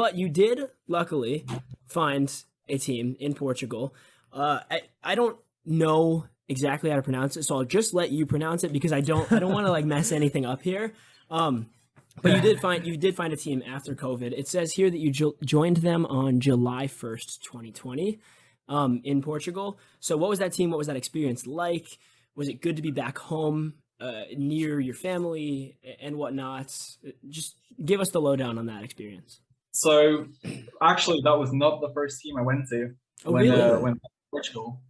But you did, luckily, find a team in Portugal. I don't know exactly how to pronounce it, so I'll just let you pronounce it because I don't want to like mess anything up here. But you did find a team after COVID. It says here that you joined them on July 1st, 2020, in Portugal. So what was that team? What was that experience like? Was it good to be back home, near your family and whatnot? Just give us the lowdown on that experience. So actually, that was not the first team I went to when to Portugal.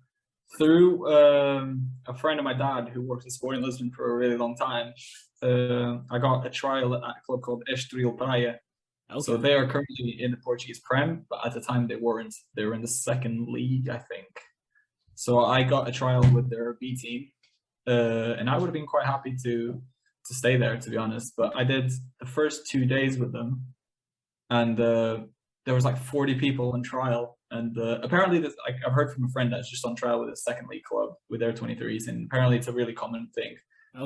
Through a friend of my dad who worked at Sporting Lisbon for a really long time, I got a trial at a club called Estoril Praia. Okay. So they are currently in the Portuguese Prem, but at the time they weren't. They were in the second league, I think. So I got a trial with their B team, and I would have been quite happy to stay there, to be honest. But I did the first 2 days with them, and there was like 40 people on trial. And apparently, I've heard from a friend that's just on trial with a second league club with their 23s, and apparently it's a really common thing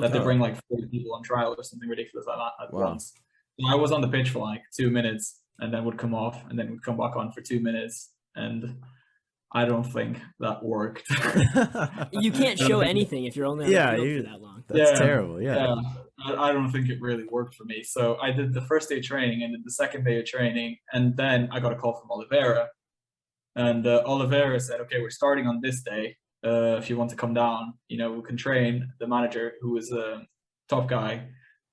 that they bring like 40 people on trial or something ridiculous like that at once. And I was on the pitch for like 2 minutes, and then would come off, and then would come back on for 2 minutes, and I don't think that worked. You can't show anything if you're only on the field for that long. That's terrible. Yeah. I don't think it really worked for me. So I did the first day of training and then the second day of training, and then I got a call from Oliveira. And Oliveira said, okay, we're starting on this day. If you want to come down, we can train. The manager, who is a top guy,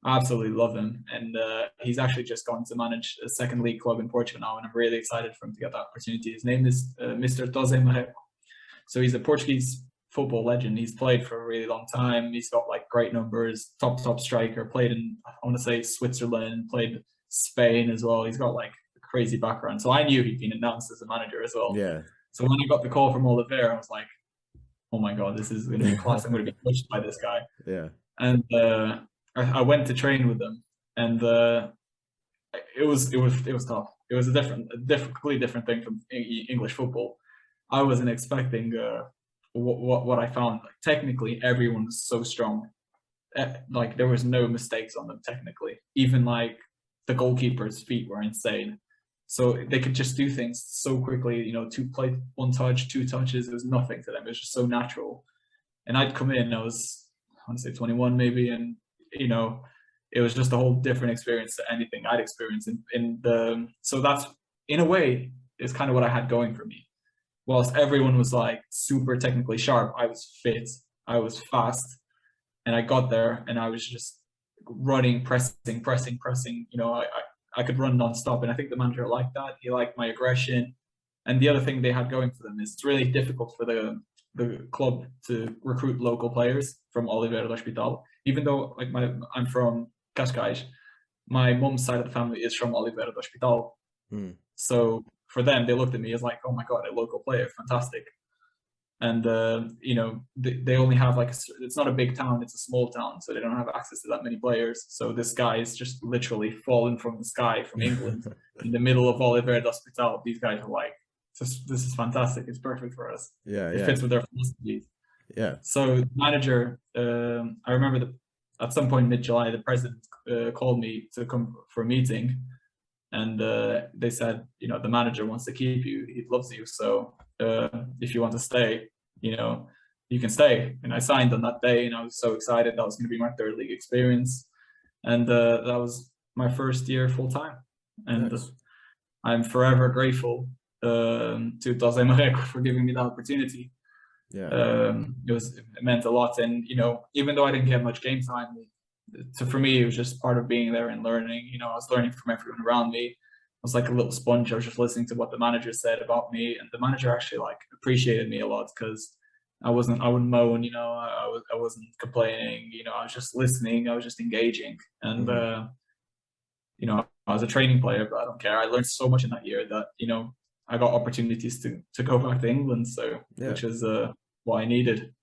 I absolutely love him. And he's actually just gone to manage a second league club in Portugal now. And I'm really excited for him to get that opportunity. His name is Mr. José. So he's a Portuguese football legend. He's played for a really long time. He's got like great numbers, top striker, played in, I want to say Switzerland, played Spain as well. He's got like crazy background. So I knew he'd been announced as a manager as well. Yeah. So when I got the call from Oliveira, I was like, oh my God, this is going to be class. I'm going to be pushed by this guy. Yeah. And I went to train with them, and it was tough. It was a completely different thing from English football. I wasn't expecting what I found. Like, technically, everyone was so strong. Like there was no mistakes on them technically. Even like the goalkeeper's feet were insane. So they could just do things so quickly, to play 1 touch, 2 touches. It was nothing to them. It was just so natural. And I'd come in, I want to say 21 maybe, and it was just a whole different experience to anything I'd experienced. So that's, in a way, is kind of what I had going for me. Whilst everyone was like super technically sharp, I was fit, I was fast, and I got there and I was just running, pressing. I could run nonstop, and I think the manager liked that. He liked my aggression. And the other thing they had going for them is it's really difficult for the club to recruit local players from Oliveira do Hospital. Even though I'm from Cascais, my mum's side of the family is from Oliveira do Hospital. So for them, they looked at me as like, oh my God, a local player, fantastic. And they only have it's not a big town, it's a small town, so they don't have access to that many players. So this guy is just literally fallen from the sky from England in the middle of Oliveira do Hospital. These guys are like, this is fantastic, it's perfect for us. It fits with their philosophy. So the manager, I remember at some point mid-July, the president called me to come for a meeting, and they said, the manager wants to keep you, he loves you, so if you want to stay, you can stay. And I signed on that day, and I was so excited. That was going to be my 3rd league experience, and that was my first year full time. And I'm forever grateful to José Marreco for giving me that opportunity. It meant a lot. And even though I didn't get much game time, for me it was just part of being there and learning. I was learning from everyone around me. I was like a little sponge. I was just listening to what the manager said about me, and the manager actually appreciated me a lot, because I wouldn't moan, I wasn't complaining, I was just listening, I was just engaging. And I was a training player, but I don't care. I learned so much in that year that I got opportunities to go back to England, so which is what I needed.